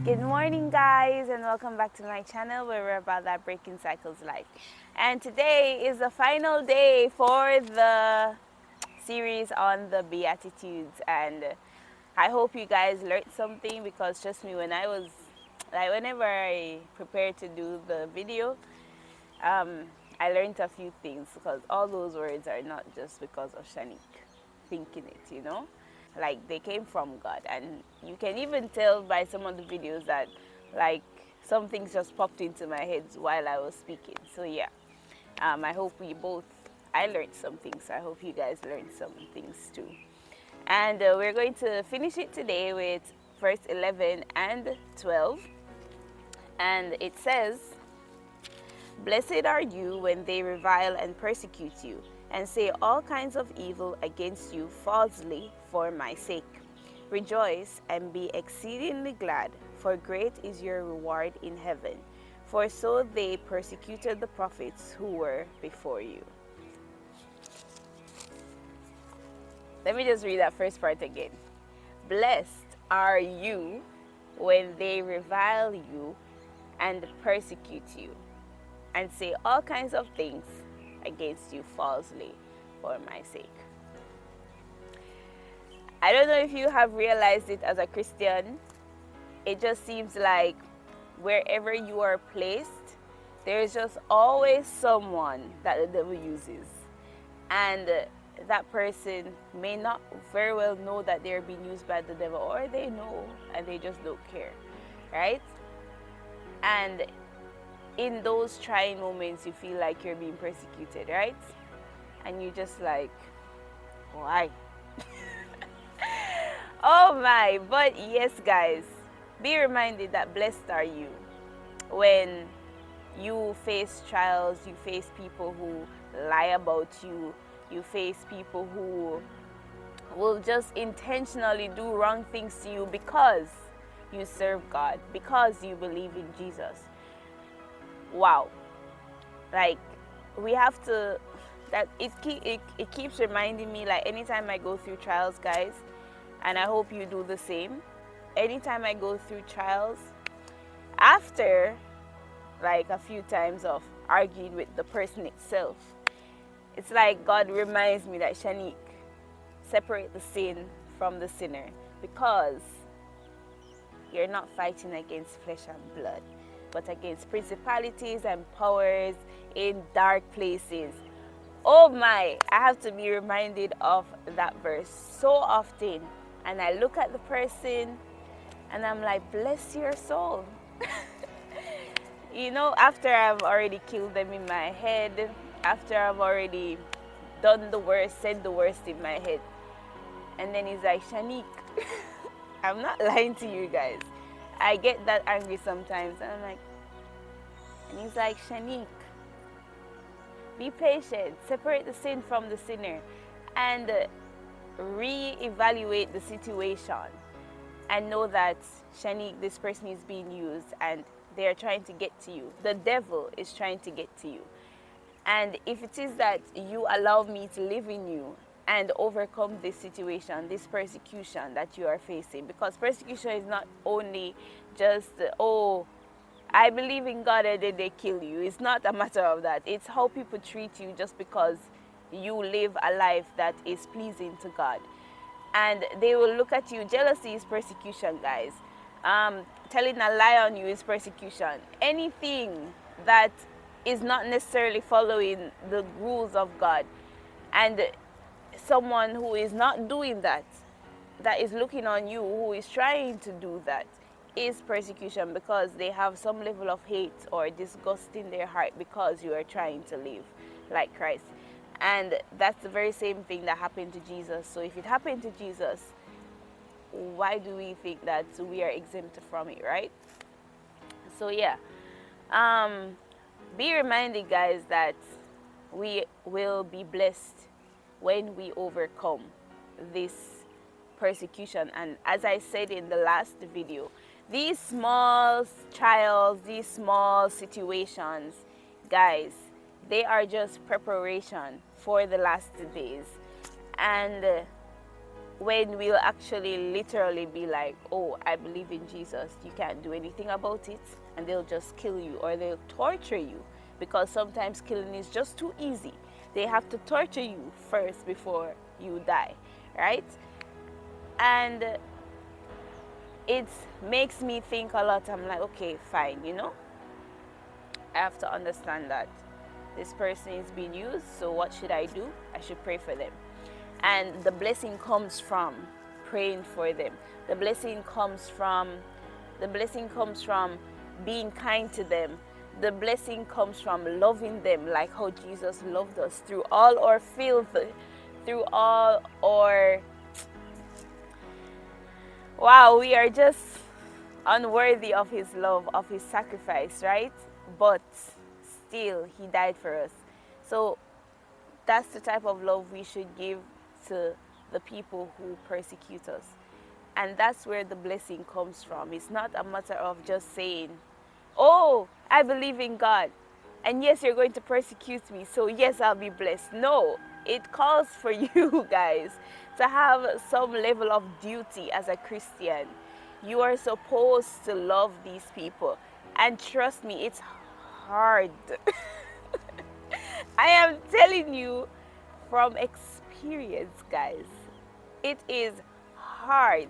Good morning, guys, and welcome back to my channel where we're about that breaking cycles life. And today is the final day for the series on the Beattitudes, and I hope you guys learned something, because trust me, whenever I prepared to do the video, I learned a few things, because all those words are not just because of Shanique thinking it, like they came from God. And you can even tell by some of the videos that like some things just popped into my head while I was speaking. So yeah, I hope I learned some things. I hope you guys learned some things too. And we're going to finish it today with verse 11 and 12. And it says, "Blessed are you when they revile and persecute you, and say all kinds of evil against you falsely for my sake. Rejoice and be exceedingly glad, for great is your reward in heaven. For so they persecuted the prophets who were before you." Let me just read that first part again. Blessed are you when they revile you and persecute you, and say all kinds of things against you falsely for my sake. I don't know if you have realized it as a Christian. It just seems like wherever you are placed, there's just always someone that the devil uses. And that person may not very well know that they're being used by the devil, or they know and they just don't care, right? And in those trying moments, you feel like you're being persecuted, right? And you just like, why? Oh my. But yes, guys, be reminded that blessed are you when you face trials, you face people who lie about you, you face people who will just intentionally do wrong things to you because you serve God, because you believe in Jesus. Wow. Like, we have to, it keeps reminding me, like, anytime I go through trials, guys, and I hope you do the same. Anytime I go through trials, after like a few times of arguing with the person itself, it's like God reminds me that, Shanique, separate the sin from the sinner, because you're not fighting against flesh and blood, but against principalities and powers in dark places. Oh my, I have to be reminded of that verse so often. And I look at the person and I'm like, bless your soul. After I've already killed them in my head, after I've already done the worst, said the worst in my head. And then he's like, Shanique, I'm not lying to you guys. I get that angry sometimes. And I'm like, and he's like, Shanique, be patient, separate the sin from the sinner, and re-evaluate the situation, and know that, Shanique, this person is being used and they are trying to get to you. The devil is trying to get to you. And if it is that you allow me to live in you and overcome this situation, this persecution that you are facing, because persecution is not only just, oh, I believe in God and then they kill you. It's not a matter of that. It's how people treat you just because you live a life that is pleasing to God. And they will look at you. Jealousy is persecution, guys. Telling a lie on you is persecution. Anything that is not necessarily following the rules of God, and someone who is not doing that, that is looking on you, who is trying to do that, is persecution, because they have some level of hate or disgust in their heart because you are trying to live like Christ. And that's the very same thing that happened to Jesus. So if it happened to Jesus, why do we think that we are exempt from it, right? So yeah, be reminded, guys, that we will be blessed when we overcome this persecution. And as I said in the last video, these small trials, these small situations, guys, they are just preparation for the last days. And when we'll actually literally be like, oh, I believe in Jesus, you can't do anything about it, and they'll just kill you or they'll torture you, because sometimes killing is just too easy. They have to torture you first before you die, right? And it makes me think a lot. I'm like, okay, fine, I have to understand that this person is being used, so what should I do? I should pray for them. And the blessing comes from praying for them. The blessing comes from being kind to them. The blessing comes from loving them like how Jesus loved us through all our filth, through all our, wow, we are just unworthy of his love, of his sacrifice, right? But still, he died for us. So that's the type of love we should give to the people who persecute us. And that's where the blessing comes from. It's not a matter of just saying, oh, I believe in God, and yes, you're going to persecute me, so yes, I'll be blessed. No, it calls for you guys to have some level of duty as a Christian. You are supposed to love these people. And trust me, it's hard. I am telling you from experience, guys. It is hard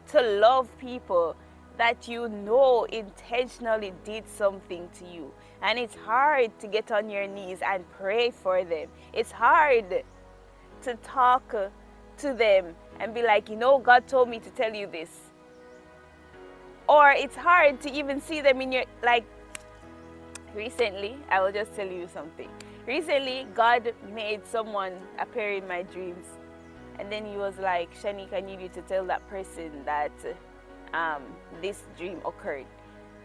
to love people that you know intentionally did something to you. And it's hard to get on your knees and pray for them. It's hard to talk to them and be like, God told me to tell you this. Or it's hard to even see them in your, like, recently, I will just tell you something. Recently, God made someone appear in my dreams. And then he was like, Shanique, I need you to tell that person that this dream occurred.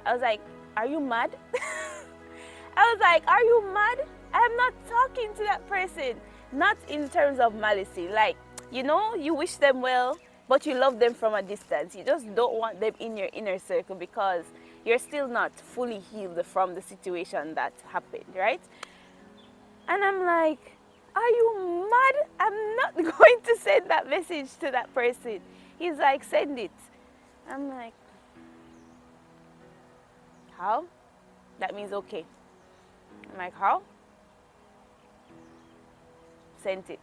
I was like, are you mad? I was like, are you mad? I'm not talking to that person. Not in terms of malice. Like, you wish them well, but you love them from a distance. You just don't want them in your inner circle because you're still not fully healed from the situation that happened, right? And I'm like, are you mad? I'm not going to send that message to that person. He's like, send it. I'm like, how? That means okay. I'm like, how? Sent it.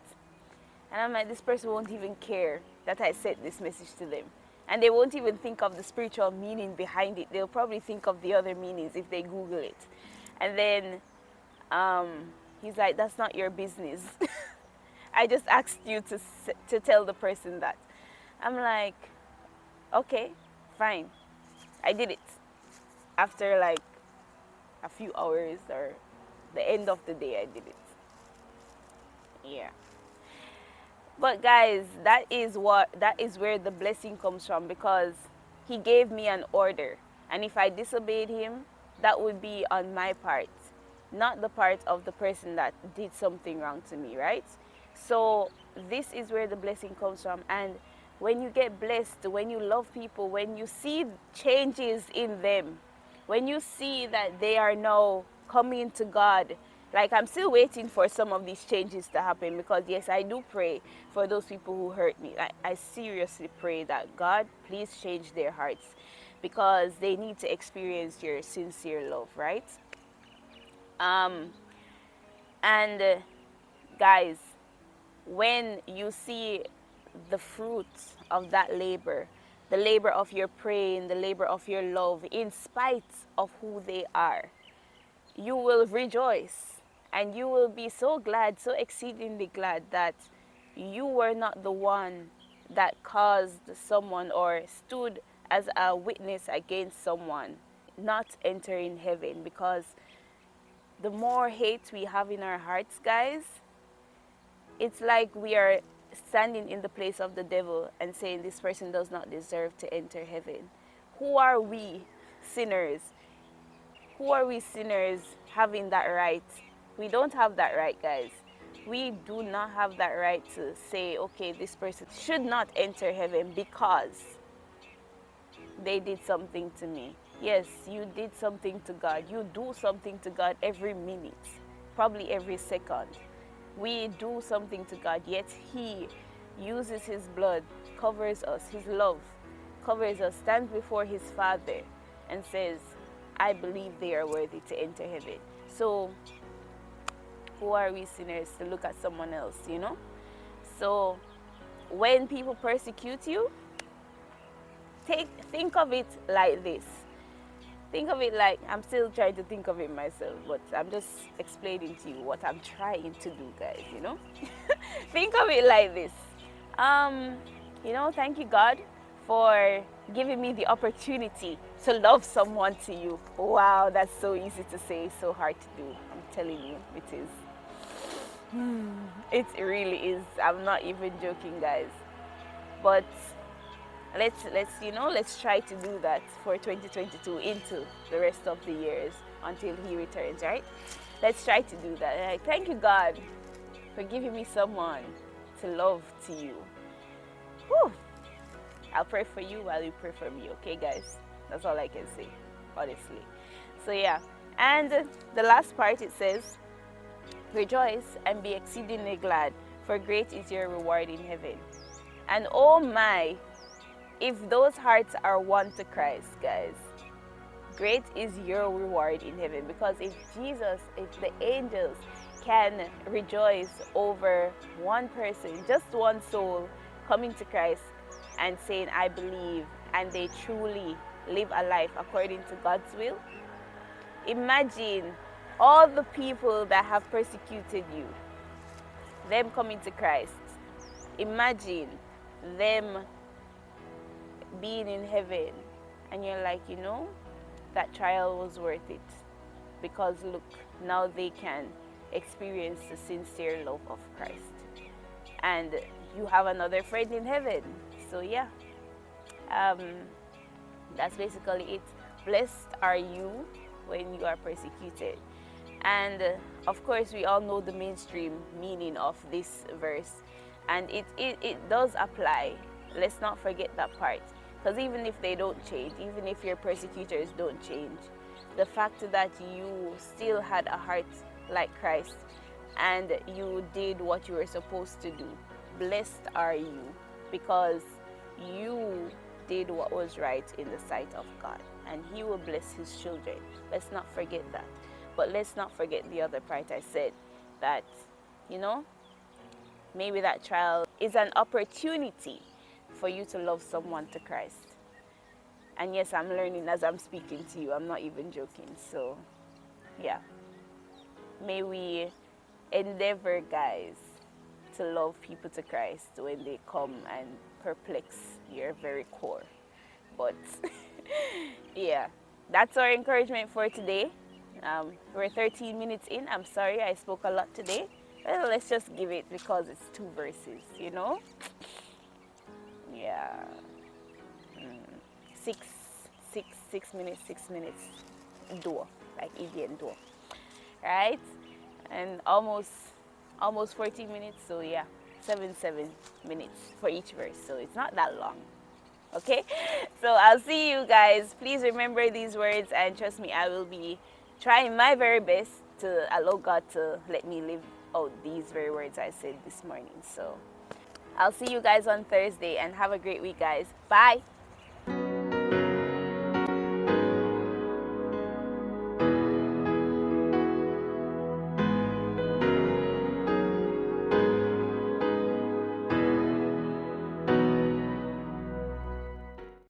And I'm like, this person won't even care that I sent this message to them. And they won't even think of the spiritual meaning behind it. They'll probably think of the other meanings if they Google it. And then he's like, that's not your business. I just asked you to tell the person that. I'm like, okay, fine. I did it. After like a few hours or the end of the day, I did it. Yeah. But guys, that is where the blessing comes from, because he gave me an order. And if I disobeyed him, that would be on my part, not the part of the person that did something wrong to me, right? So this is where the blessing comes from. And when you get blessed, when you love people, when you see changes in them, when you see that they are now coming to God, like I'm still waiting for some of these changes to happen, because yes, I do pray for those people who hurt me. I seriously pray that God, please change their hearts, because they need to experience your sincere love, right? Guys, when you see the fruits of that labor, the labor of your praying, the labor of your love, in spite of who they are, you will rejoice, and you will be so glad, so exceedingly glad, that you were not the one that caused someone or stood as a witness against someone not entering heaven. Because the more hate we have in our hearts, guys, it's like we are standing in the place of the devil and saying this person does not deserve to enter heaven. Who are we sinners? Who are we sinners having that right? We don't have that right, guys. We do not have that right to say, okay, this person should not enter heaven because they did something to me. Yes, you did something to God. You do something to God every minute, probably every second. We do something to God, yet He uses his blood, covers us, his love covers us, stands before his Father and says, I believe they are worthy to enter heaven. So who are we sinners to look at someone else, you know? So when people persecute you, think of it like this. Think of it like, I'm still trying to think of it myself, but I'm just explaining to you what I'm trying to do, guys, you know? Think of it like this. You know, thank you, God, for giving me the opportunity to love someone to you. Wow, that's so easy to say, so hard to do. I'm telling you, it is. It really is. I'm not even joking, guys. But let's try to do that for 2022 into the rest of the years until he returns, right? Let's try to do that. Like, thank you, God, for giving me someone to love to you. Whew. I'll pray for you while you pray for me, okay, guys? That's all I can say, honestly. So yeah, and the last part, it says, rejoice and be exceedingly glad, for great is your reward in heaven. And oh my, if those hearts are won to Christ, guys, great is your reward in heaven. Because if the angels can rejoice over one person, just one soul coming to Christ and saying, I believe, and they truly live a life according to God's will, imagine all the people that have persecuted you, them coming to Christ. Imagine them being in heaven, and you're like, you know, that trial was worth it, because look, now they can experience the sincere love of Christ, and you have another friend in heaven. So yeah, that's basically it. Blessed are you when you are persecuted. And of course, we all know the mainstream meaning of this verse, and it does apply. Let's not forget that part. Because even if they don't change, even if your persecutors don't change, the fact that you still had a heart like Christ and you did what you were supposed to do, blessed are you, because you did what was right in the sight of God, and he will bless his children. Let's not forget that. But let's not forget the other part I said, that, you know, maybe that trial is an opportunity for you to love someone to Christ. And yes, I'm learning as I'm speaking to you. I'm not even joking. So yeah, may we endeavor, guys, to love people to Christ when they come and perplex your very core. But yeah, that's our encouragement for today. We're 13 minutes in. I'm sorry I spoke a lot today. Well, let's just give it, because it's 2 verses, you know. Yeah, 6 minutes, 6 minutes do, like Indian do, right? And almost 14 minutes. So yeah, 7 minutes for each verse. So it's not that long. Okay, so I'll see you guys. Please remember these words, and trust me, I will be trying my very best to allow God to let me live out these very words I said this morning. So I'll see you guys on Thursday, and have a great week, guys. Bye.